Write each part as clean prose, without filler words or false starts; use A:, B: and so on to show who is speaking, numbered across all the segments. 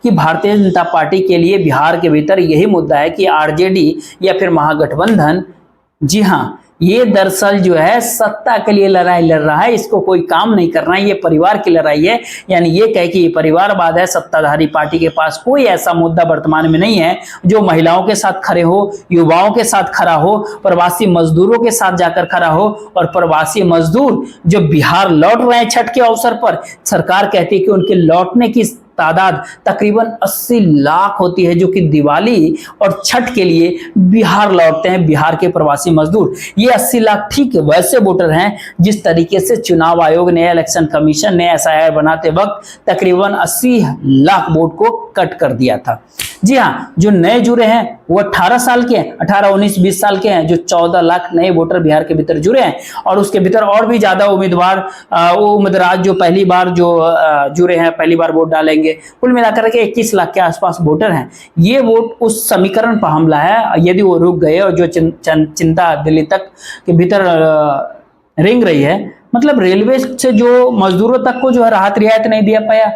A: कि भारतीय जनता पार्टी के लिए बिहार के भीतर यही मुद्दा है कि आरजेडी या फिर महागठबंधन, जी हाँ, ये दरअसल जो है सत्ता के लिए लड़ाई लड़ रहा है, इसको कोई काम नहीं करना है, ये परिवार की लड़ाई है। यानी ये कहे कि ये परिवारवाद है। सत्ताधारी पार्टी के पास कोई ऐसा मुद्दा वर्तमान में नहीं है जो महिलाओं के साथ खड़े हो, युवाओं के साथ खड़ा हो, प्रवासी मजदूरों के साथ जाकर खड़ा हो। और प्रवासी मजदूर जो बिहार लौट रहे हैं छठ के अवसर पर, सरकार कहती है कि उनके लौटने की तादाद तकरीबन 80 लाख होती है, जो कि दिवाली और छठ के लिए बिहार लौटते हैं बिहार के प्रवासी मजदूर। ये 80 लाख ठीक वैसे वोटर हैं जिस तरीके से चुनाव आयोग ने, इलेक्शन कमीशन ने एसआईआर बनाते वक्त तकरीबन 80 लाख वोट को कट कर दिया था। जी हाँ, जो नए जुड़े हैं वो 18 साल के हैं, 18, 19, 20 साल के हैं। जो 14 लाख नए वोटर बिहार के भीतर जुड़े हैं, और उसके भीतर और भी ज्यादा उम्मीदवार, उम्मीदवार जो पहली बार जो जुड़े हैं, पहली बार वोट डालेंगे। कुल मिलाकर के 21 लाख के आसपास वोटर हैं। ये वोट उस समीकरण पर हमला है। यदि वो रुक गए और जो चिंता दिल्ली तक के भीतर रेंग रही है, मतलब रेलवे से जो मजदूरों तक को जो है राहत रियायत नहीं दिया पाया।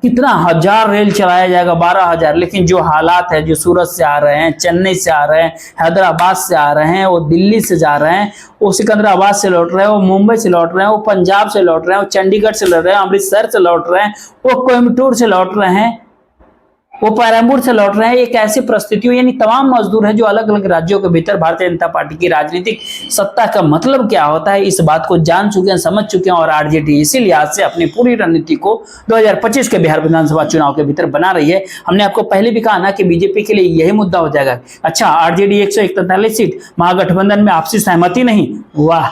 A: कितना हजार रेल चलाया जाएगा, 12,000, लेकिन जो हालात है, जो सूरत से आ रहे हैं, चेन्नई से आ रहे हैं, हैदराबाद से आ रहे हैं, वो दिल्ली से जा रहे हैं, वो सिकंदराबाद से लौट रहे हैं, वो मुंबई से लौट रहे हैं, वो पंजाब से लौट रहे हैं, वो चंडीगढ़ से लौट रहे हैं, अमृतसर से लौट रहे हैं, वो कोयम्बटूर से लौट रहे हैं, वो पैरामूर से लौट रहे हैं। एक ऐसी परिस्थिति, यानी तमाम मजदूर हैं जो अलग अलग राज्यों के भीतर भारतीय जनता पार्टी की राजनीतिक सत्ता का मतलब क्या होता है, इस बात को जान चुके हैं, समझ चुके हैं। और आरजेडी इसी लिहाज से अपनी पूरी रणनीति को 2025 के बिहार विधानसभा चुनाव के भीतर बना रही है। हमने आपको पहले भी कहा ना कि बीजेपी के लिए यही मुद्दा हो जाएगा। अच्छा, आरजेडी 141 सीट, महागठबंधन में आपसी सहमति नहीं, वाह,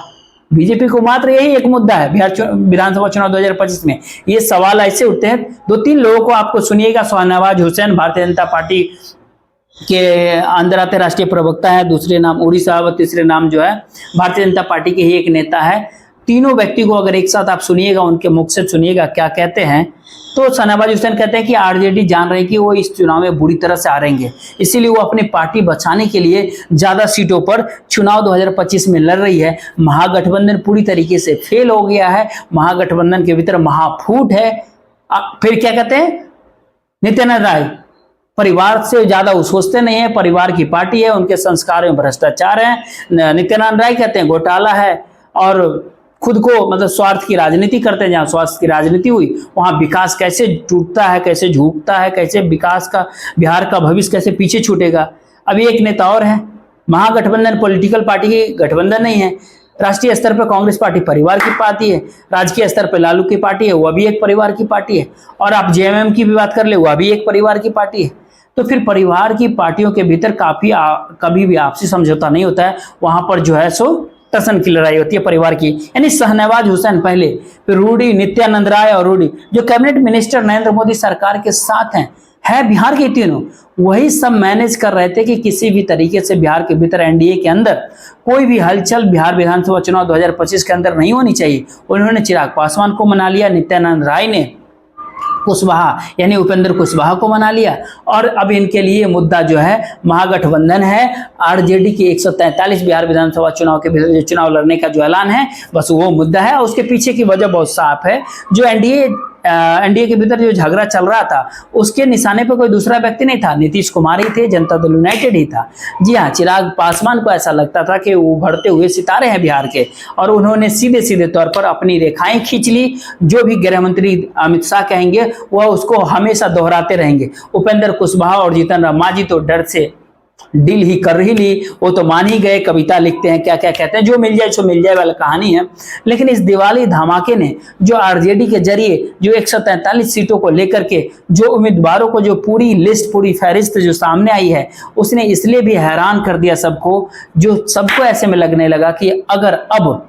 A: बीजेपी को मात्र यही एक मुद्दा है बिहार विधानसभा चुनाव 2025 में। ये सवाल ऐसे उठते हैं। 2-3 लोगों को आपको सुनिएगा। शाहनवाज हुसैन भारतीय जनता पार्टी के अंदर आते राष्ट्रीय प्रवक्ता है, दूसरे नाम उरी साहब, तीसरे नाम जो है भारतीय जनता पार्टी के ही एक नेता है। तीनों व्यक्ति को अगर एक साथ आप सुनिएगा, उनके मुख से सुनिएगा क्या कहते हैं, तो शाहनवाज हुसैन कहते हैं कि आरजेडी जान रहे हैं कि वो इस चुनाव में बुरी तरह से हारेंगे, इसीलिए वो अपनी पार्टी बचाने के लिए ज्यादा सीटों पर चुनाव 2025 में लड़ रही है। महागठबंधन पूरी तरीके से फेल हो गया है, महागठबंधन के भीतर महाफूट है। फिर क्या कहते हैं नित्यानंद राय, परिवार से ज्यादा वो सोचते नहीं है, परिवार की पार्टी है, उनके संस्कार में भ्रष्टाचार है। नित्यानंद राय कहते हैं घोटाला है, और खुद को मतलब स्वार्थ की राजनीति करते हैं। जहां स्वार्थ की राजनीति हुई वहां विकास कैसे टूटता है, कैसे झुकता है, कैसे विकास का, बिहार का भविष्य कैसे पीछे छूटेगा। अभी एक नेता और है, महागठबंधन पॉलिटिकल पार्टी की गठबंधन नहीं है। राष्ट्रीय स्तर पर कांग्रेस पार्टी परिवार की पार्टी है, राज्य स्तर पर लालू की पार्टी है, वह भी एक परिवार की पार्टी है, और आप जेएमएम की भी बात कर ले, वह भी एक परिवार की पार्टी है। तो फिर परिवार की पार्टियों के भीतर कभी भी आपसी समझौता नहीं होता है, वहां पर जो है सो टसन की लड़ाई होती है परिवार की। यानी शाहनवाज हुसैन पहले, फिर रूडी, नित्यानंद राय और रूडी जो कैबिनेट मिनिस्टर नरेंद्र मोदी सरकार के साथ है बिहार के तीनों, वही सब मैनेज कर रहे थे कि किसी भी तरीके से बिहार के भीतर एनडीए के अंदर कोई भी हलचल बिहार विधानसभा चुनाव 2025 के अंदर नहीं होनी चाहिए। उन्होंने चिराग पासवान को मना लिया, नित्यानंद राय ने कुशवाहा यानी उपेंद्र कुशवाहा को मना लिया, और अब इनके लिए मुद्दा जो है महागठबंधन है। आरजेडी की 143 बिहार विधानसभा चुनाव के चुनाव लड़ने का जो ऐलान है, बस वो मुद्दा है। उसके पीछे की वजह बहुत साफ है। जो एनडीए के भीतर जो झगड़ा चल रहा था, उसके निशाने पर कोई दूसरा व्यक्ति नहीं था, नीतीश कुमार ही थे, जनता दल यूनाइटेड ही था। जी हाँ, चिराग पासवान को ऐसा लगता था कि वो उभरते हुए सितारे हैं बिहार के, और उन्होंने सीधे सीधे तौर पर अपनी रेखाएं खींच ली। जो भी गृह मंत्री अमित शाह कहेंगे वह उसको हमेशा दोहराते रहेंगे। उपेंद्र कुशवाहा और जीतन राम मांझी तो डर से डील ही कर ही ली, वो तो मान ही गए। कविता लिखते हैं, क्या क्या कहते हैं, जो मिल जाए सो मिल जाए वाला कहानी है। लेकिन इस दिवाली धमाके ने जो आरजेडी के जरिए जो 143 सीटों को लेकर के जो उम्मीदवारों को जो पूरी लिस्ट, पूरी फहरिस्त जो सामने आई है, उसने इसलिए भी हैरान कर दिया सबको, जो सबको ऐसे में लगने लगा कि अगर अब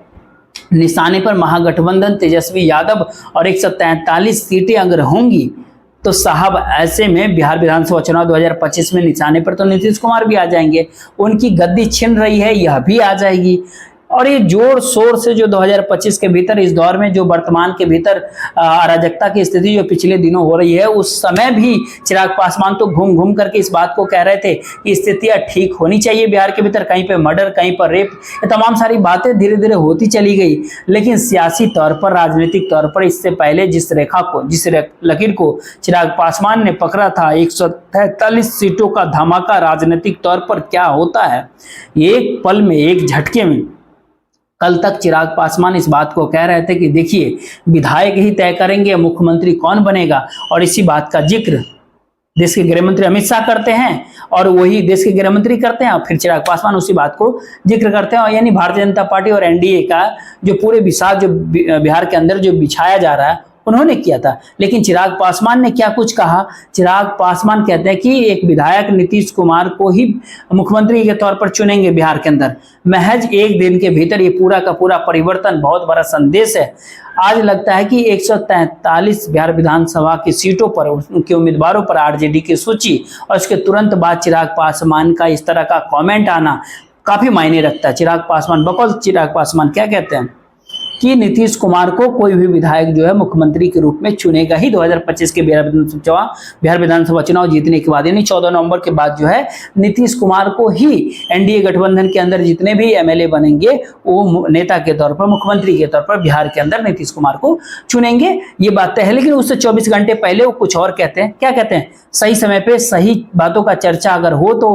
A: निशाने पर महागठबंधन, तेजस्वी यादव और 143 सीटें अगर होंगी, तो साहब ऐसे में बिहार विधानसभा चुनाव 2025 में निशाने पर तो नीतीश कुमार भी आ जाएंगे, उनकी गद्दी छिन रही है, यह भी आ जाएगी। और ये जोर शोर से जो 2025 के भीतर इस दौर में जो वर्तमान के भीतर अराजकता की स्थिति जो पिछले दिनों हो रही है, उस समय भी चिराग पासवान तो घूम घूम करके इस बात को कह रहे थे कि स्थितियां ठीक होनी चाहिए बिहार के भीतर, कहीं पे मर्डर, कहीं पर रेप, ये तमाम सारी बातें धीरे धीरे होती चली गई। लेकिन सियासी तौर पर, राजनीतिक तौर पर इससे पहले जिस लकीर को चिराग पासवान ने पकड़ा था, 143 सीटों का धमाका राजनीतिक तौर पर क्या होता है, एक पल में, एक झटके में। कल तक चिराग पासवान इस बात को कह रहे थे कि देखिए, विधायक ही तय करेंगे मुख्यमंत्री कौन बनेगा, और इसी बात का जिक्र देश के गृह मंत्री अमित शाह करते हैं, और वही देश के गृह मंत्री करते हैं, और फिर चिराग पासवान उसी बात को जिक्र करते हैं। और यानी भारतीय जनता पार्टी और एनडीए का जो पूरे विषाद जो बिहार के अंदर जो बिछाया जा रहा है, उन्होंने किया था। लेकिन चिराग पासवान ने क्या कुछ कहा? चिराग पासवान कहते हैं कि एक विधायक नीतीश कुमार को ही मुख्यमंत्री के तौर पर चुनेंगे बिहार के अंदर। महज एक दिन के भीतर ये पूरा का पूरा परिवर्तन, बहुत बड़ा संदेश है। आज लगता है कि 143 बिहार विधानसभा की सीटों पर, उनके उम्मीदवारों पर आरजेडी की सूची, और इसके तुरंत बाद चिराग पासवान का इस तरह का कमेंट आना काफी मायने रखता है। चिराग पासवान, बकौल चिराग पासवान क्या कहते हैं कि नीतीश कुमार को कोई भी विधायक जो है मुख्यमंत्री के रूप में चुनेगा ही 2025 के बिहार विधानसभा चुनाव जीतने के बाद, यानी 14 नवंबर के बाद जो है नीतीश कुमार को ही एनडीए गठबंधन के अंदर जितने भी एमएलए बनेंगे वो नेता के तौर पर, मुख्यमंत्री के तौर पर बिहार के अंदर नीतीश कुमार को चुनेंगे। ये बात तय है। लेकिन उससे 24 घंटे पहले वो कुछ और कहते हैं। क्या कहते हैं? सही समय पे सही बातों का चर्चा अगर हो तो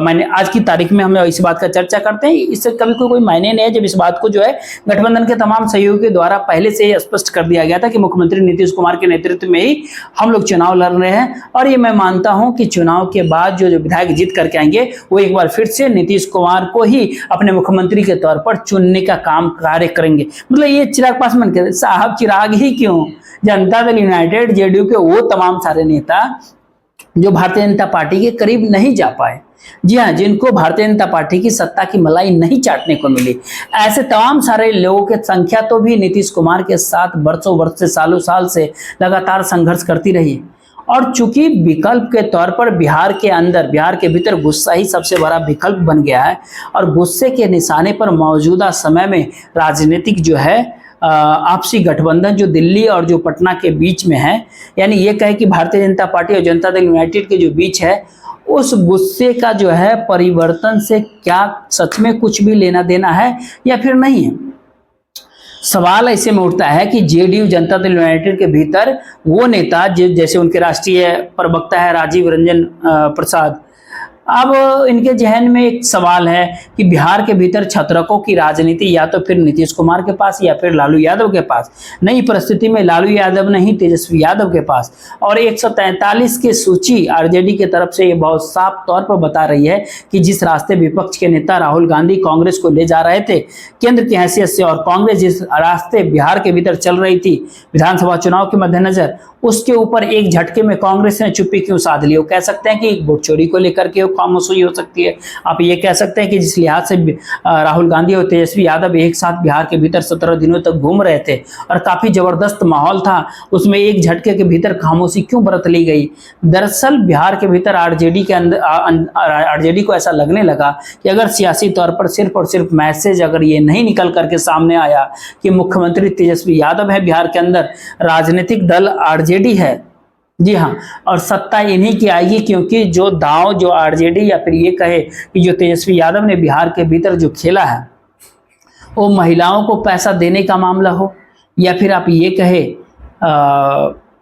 A: मैंने आज की तारीख में हम इस बात का चर्चा करते हैं। इससे कभी कोई मायने नहीं है जब इस बात को जो है गठबंधन के तमाम सहयोगी द्वारा पहले से ही स्पष्ट कर दिया गया था कि मुख्यमंत्री नीतीश कुमार के नेतृत्व में ही हम लोग चुनाव लड़ रहे हैं। और ये मैं मानता हूं कि चुनाव के बाद जो विधायक जीत करके आएंगे वो एक बार फिर से नीतीश कुमार को ही अपने मुख्यमंत्री के तौर पर चुनने का कार्य करेंगे। मतलब ये चिराग पासवान के साहब, चिराग ही क्यों, जनता दल यूनाइटेड, जेडीयू के वो तमाम सारे नेता जो भारतीय जनता पार्टी के करीब नहीं जा पाए, जी हाँ, जिनको भारतीय जनता पार्टी की सत्ता की मलाई नहीं चाटने को मिली, ऐसे तमाम सारे लोगों की संख्या तो भी नीतीश कुमार के साथ वर्षों वर्ष से, सालों साल से लगातार संघर्ष करती रही। और चूंकि विकल्प के तौर पर बिहार के अंदर, बिहार के भीतर गुस्सा ही सबसे बड़ा विकल्प बन गया है, और गुस्से के निशाने पर मौजूदा समय में राजनीतिक जो है आपसी गठबंधन जो दिल्ली और जो पटना के बीच में है, यानी ये कहे कि भारतीय जनता पार्टी और जनता दल यूनाइटेड के जो बीच है, उस गुस्से का जो है परिवर्तन से क्या सच में कुछ भी लेना देना है या फिर नहीं है। सवाल ऐसे में उठता है कि जेडीयू, जनता दल यूनाइटेड के भीतर वो नेता जैसे उनके राष्ट्रीय प्रवक्ता है राजीव रंजन प्रसाद, अब इनके जहन में एक सवाल है कि बिहार के भीतर छत्रकों की राजनीति या तो फिर नीतीश कुमार के पास या फिर लालू यादव के पास। नई परिस्थिति में लालू यादव नहीं, तेजस्वी यादव के पास। और 143 की सूची आरजेडी की तरफ से ये बहुत साफ तौर पर बता रही है कि जिस रास्ते विपक्ष के नेता राहुल गांधी कांग्रेस को ले जा रहे थे केंद्र की हैसियत से, और कांग्रेस जिस रास्ते बिहार के भीतर चल रही थी विधानसभा चुनाव के मद्देनजर, उसके ऊपर एक झटके में कांग्रेस ने चुप्पी क्यों साध ली। वो कह सकते हैं कि वोट चोरी को लेकर के खामोशी हो सकती है। आप ये कह सकते हैं कि जिस लिहाज से राहुल गांधी और तेजस्वी यादव एक साथ बिहार के भीतर 17 दिनों तक घूम रहे थे और काफी जबरदस्त माहौल था, उसमें एक झटके के भीतर खामोशी क्यों बरत ली गई। दरअसल बिहार के भीतर आरजेडी के अंदर, आरजेडी को ऐसा लगने लगा कि अगर सियासी तौर पर सिर्फ और सिर्फ मैसेज अगर ये नहीं निकल करके सामने आया कि मुख्यमंत्री तेजस्वी यादव है बिहार के अंदर, राजनीतिक दल आरजेडी है, जी हाँ, और सत्ता इन्हीं की आएगी, क्योंकि जो दांव जो आरजेडी या फिर ये कहे कि जो तेजस्वी यादव ने बिहार के भीतर जो खेला है वो महिलाओं को पैसा देने का मामला हो, या फिर आप ये कहे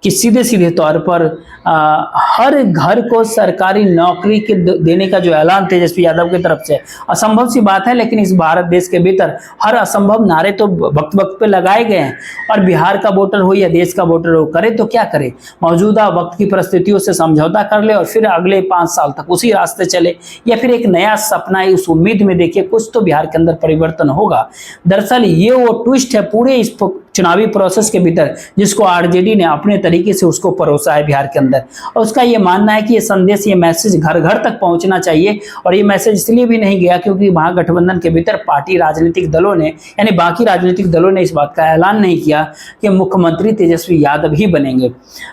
A: कि सीधे सीधे तौर पर हर घर को सरकारी नौकरी के देने का जो ऐलान तेजस्वी यादव की तरफ से, असंभव सी बात है, लेकिन इस भारत देश के भीतर हर असंभव नारे तो वक्त वक्त पे लगाए गए हैं। और बिहार का वोटर हो या देश का वोटर हो, करे तो क्या करे, मौजूदा वक्त की परिस्थितियों से समझौता कर ले और फिर अगले 5 साल तक उसी रास्ते चले, या फिर एक नया सपना है, उस उम्मीद में देखिए कुछ तो बिहार के अंदर परिवर्तन होगा। दरअसल ये वो ट्विस्ट है पूरे इस चुनावी प्रोसेस के भीतर जिसको आरजेडी ने अपने तरीके से उसको परोसा है बिहार के अंदर। और उसका ये मानना है कि ये संदेश, ये मैसेज घर घर तक पहुंचना चाहिए। और ये मैसेज इसलिए भी नहीं गया क्योंकि महागठबंधन के भीतर पार्टी राजनीतिक दलों ने, यानी बाकी राजनीतिक दलों ने इस बात का ऐलान नहीं किया कि मुख्यमंत्री तेजस्वी यादव ही बनेंगे।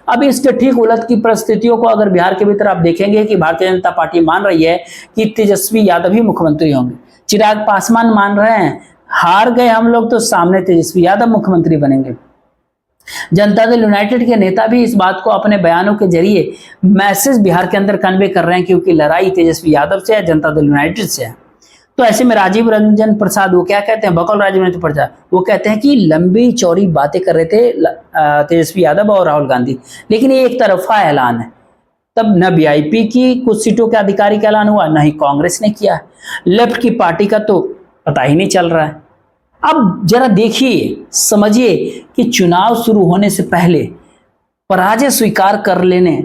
A: अब इसके ठीक उलट की परिस्थितियों को अगर बिहार के भीतर आप देखेंगे कि भारतीय जनता पार्टी मान रही है कि तेजस्वी यादव ही मुख्यमंत्री होंगे, चिराग पासवान मान रहे हैं हार गए हम लोग तो सामने तेजस्वी यादव मुख्यमंत्री बनेंगे। जनता दल यूनाइटेड के नेता भी इस बात को अपने बयानों के जरिए मैसेज बिहार के अंदर कन्वे कर रहे हैं, क्योंकि लड़ाई तेजस्वी यादव से है, जनता दल यूनाइटेड से है। तो ऐसे में राजीव रंजन प्रसाद वो क्या कहते हैं, बकौल राजीव रंजन प्रसाद वो कहते हैं कि लंबी चौड़ी बातें कर रहे थे तेजस्वी यादव और राहुल गांधी, लेकिन ये एक तरफा ऐलान है। तब न वीआईपी की कुछ सीटों के आधिकारिक ऐलान हुआ, न ही कांग्रेस ने किया। लेफ्ट की पार्टी का तो पता ही नहीं चल रहा है। अब जरा देखिए, समझिए कि चुनाव शुरू होने से पहले पराजय स्वीकार कर लेने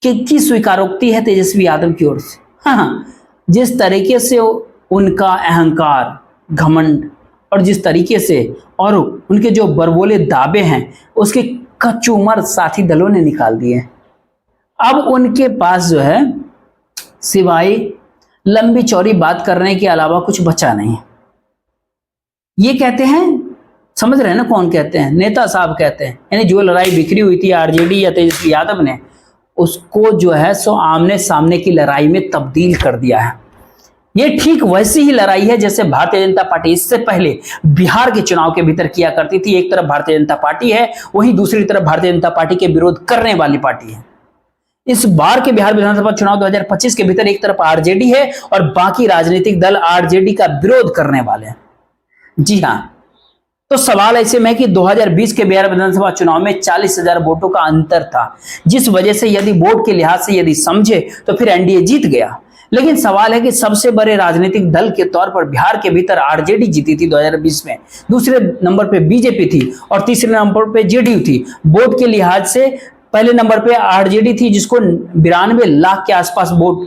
A: की स्वीकारोक्ति है तेजस्वी यादव की ओर से। हाँ, जिस तरीके से उनका अहंकार, घमंड और जिस तरीके से और उनके जो बरबोले दावे हैं उसके कचूमर साथी दलों ने निकाल दिए। अब उनके पास जो है सिवाय लंबी चौड़ी बात करने के अलावा कुछ बचा नहीं। ये कहते हैं, समझ रहे हैं ना कौन कहते हैं, नेता साहब कहते हैं, यानी जो लड़ाई बिखरी हुई थी आरजेडी या तेजस्वी यादव ने, उसको जो है सो आमने सामने की लड़ाई में तब्दील कर दिया है। ये ठीक वैसी ही लड़ाई है जैसे भारतीय जनता पार्टी इससे पहले बिहार के चुनाव के भीतर किया करती थी। एक तरफ भारतीय जनता पार्टी है, वहीं दूसरी तरफ भारतीय जनता पार्टी के विरोध करने वाली पार्टी है। इस बार के बिहार विधानसभा चुनाव 2025 के भीतर एक तरफ आरजेडी है और बाकी राजनीतिक दल आरजेडी का विरोध करने वाले हैं। जी हां, तो सवाल ऐसे में कि 2020 के बिहार विधानसभा चुनाव में 40,000 वोटों का अंतर था, जिस वजह से यदि वोट के लिहाज से यदि समझे तो फिर एनडीए जीत गया। लेकिन सवाल है कि सबसे बड़े राजनीतिक दल के तौर पर बिहार के भीतर आरजेडी जीती थी 2020 में, दूसरे नंबर पे बीजेपी थी और तीसरे नंबर पे जेडीयू थी। वोट के लिहाज से पहले नंबर पे आरजेडी थी, जिसको 92 लाख के आसपास वोट,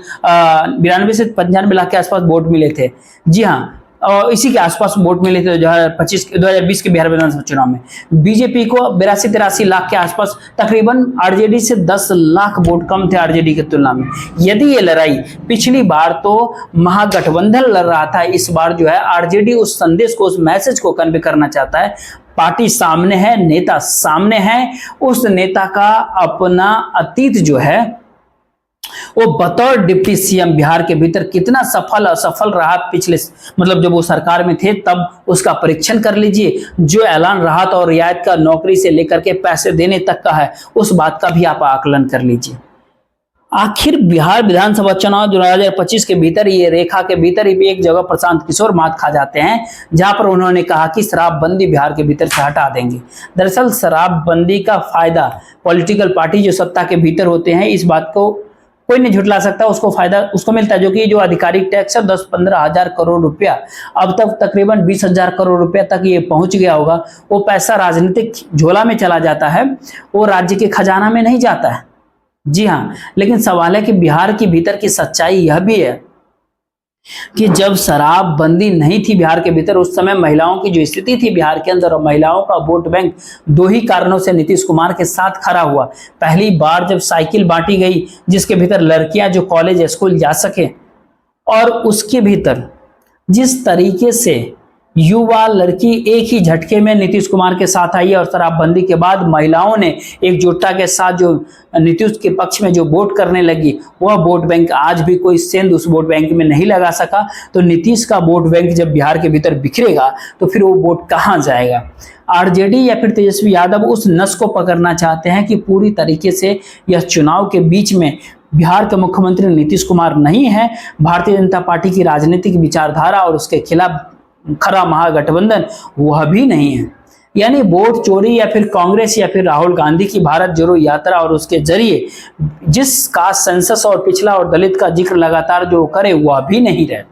A: 92 से 95 लाख के आसपास वोट मिले थे। जी हां, और इसी के आसपास वोट मिले थे 2020 के बिहार विधानसभा चुनाव में। बीजेपी को 82-83 लाख के आसपास, तकरीबन आरजेडी से 10 लाख वोट कम थे आरजेडी की तुलना में। यदि ये लड़ाई, पिछली बार तो महागठबंधन लड़ रहा था, इस बार जो है आरजेडी उस संदेश को, उस मैसेज को कन्वे करना चाहता है। पार्टी सामने है, नेता सामने है, उस नेता का अपना अतीत जो है वो बतौर डिप्टी सीएम बिहार के भीतर कितना सफल असफल रहा, पिछले मतलब जब वो सरकार में थे तब उसका परीक्षण कर लीजिए। जो ऐलान राहत और रियायत का नौकरी से लेकर के पैसे देने तक का है, उस बात का भी आप आकलन कर लीजिए। आखिर बिहार विधानसभा चुनाव 2025 के भीतर, ये रेखा के भीतर ही एक जगह प्रशांत किशोर मात खा जाते हैं, जहां पर उन्होंने कहा कि शराबबंदी बिहार के भीतर से हटा देंगे। दरअसल शराबबंदी का फायदा पॉलिटिकल पार्टी जो सत्ता के भीतर होते हैं, इस बात को कोई नहीं झुटला सकता, उसको फायदा उसको मिलता है, जो कि जो आधिकारिक टैक्स है 10-15 हजार करोड़ रुपया, अब तक तकरीबन 20,000 करोड़ रुपया तक ये पहुंच गया होगा। वो पैसा राजनीतिक झोला में चला जाता है, वो राज्य के खजाना में नहीं जाता है। जी हाँ, लेकिन सवाल है कि बिहार के भीतर की सच्चाई यह भी है कि जब शराबबंदी नहीं थी बिहार के भीतर, उस समय महिलाओं की जो स्थिति थी बिहार के अंदर, और महिलाओं का वोट बैंक दो ही कारणों से नीतीश कुमार के साथ खड़ा हुआ। पहली बार जब साइकिल बांटी गई जिसके भीतर लड़कियां जो कॉलेज स्कूल जा सके, और उसके भीतर जिस तरीके से युवा लड़की एक ही झटके में नीतीश कुमार के साथ आई है, और शराबबंदी के बाद महिलाओं ने एकजुटता के साथ जो नीतीश के पक्ष में जो वोट करने लगी, वह वोट बैंक आज भी कोई सेंध उस वोट बैंक में नहीं लगा सका। तो नीतीश का वोट बैंक जब बिहार के भीतर बिखरेगा तो फिर वो वोट कहाँ जाएगा। आरजेडी या फिर तेजस्वी यादव उस नस को पकड़ना चाहते हैं कि पूरी तरीके से यह चुनाव के बीच में बिहार के मुख्यमंत्री नीतीश कुमार नहीं है, भारतीय जनता पार्टी की राजनीतिक विचारधारा और उसके खिलाफ खरा महागठबंधन वह भी नहीं है। यानी वोट चोरी या फिर कांग्रेस या फिर राहुल गांधी की भारत जोड़ो यात्रा और उसके जरिए जिस कास्ट सेंसस और पिछड़ा और दलित का जिक्र लगातार जो करे, वह भी नहीं रहे।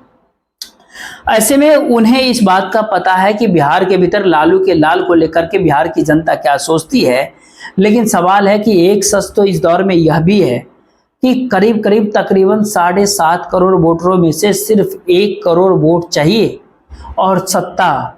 A: ऐसे में उन्हें इस बात का पता है कि बिहार के भीतर लालू के लाल को लेकर के बिहार की जनता क्या सोचती है। लेकिन सवाल है कि एक सच तो इस दौर में यह भी है कि करीब करीब तकरीबन 7.5 करोड़ वोटरों में से सिर्फ 1 करोड़ वोट चाहिए और सत्ता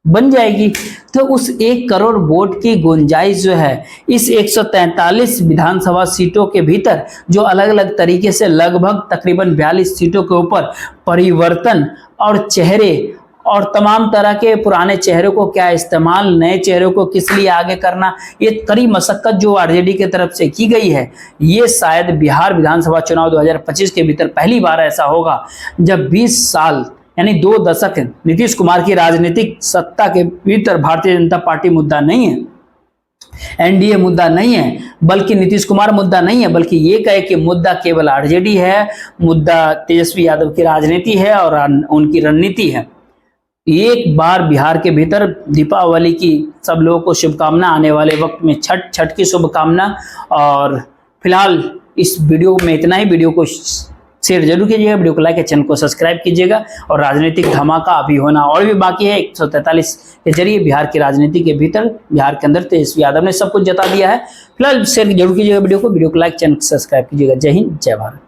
A: बन जाएगी। तो उस 1 करोड़ वोट की गुंजाइश जो है इस 143 विधानसभा सीटों के भीतर, जो अलग अलग तरीके से लगभग तकरीबन 42 सीटों के ऊपर परिवर्तन और चेहरे और तमाम तरह के पुराने चेहरों को क्या इस्तेमाल, नए चेहरों को किस लिए आगे करना, ये कड़ी मशक्कत जो आरजेडी की तरफ से की गई है, ये शायद बिहार विधानसभा चुनाव 2025 के भीतर पहली बार ऐसा होगा जब 20 साल यानी 2 दशक नीतीश कुमार की राजनीतिक सत्ता के भीतर भारतीय जनता पार्टी मुद्दा नहीं है, एनडीए मुद्दा नहीं है, बल्कि नीतीश कुमार मुद्दा नहीं है, बल्कि ये कहे कि मुद्दा केवल आरजेडी है, मुद्दा तेजस्वी यादव की राजनीति है और उनकी रणनीति है। एक बार बिहार के भीतर दीपावली की सब लोगों को शुभकामना, आने वाले वक्त में छठ की शुभकामना। और फिलहाल इस वीडियो में इतना ही। वीडियो को शेयर जरूर कीजिएगा, वीडियो को लाइक, चैनल को सब्सक्राइब कीजिएगा। और राजनीतिक धमाका अभी होना और भी बाकी है। 143 के जरिए बिहार की राजनीति के भीतर, बिहार के अंदर तेजस्वी यादव ने सब कुछ जता दिया है। फिलहाल शेयर जरूर कीजिएगा वीडियो को लाइक, चैनल को सब्सक्राइब कीजिएगा। जय हिंद, जय भारत।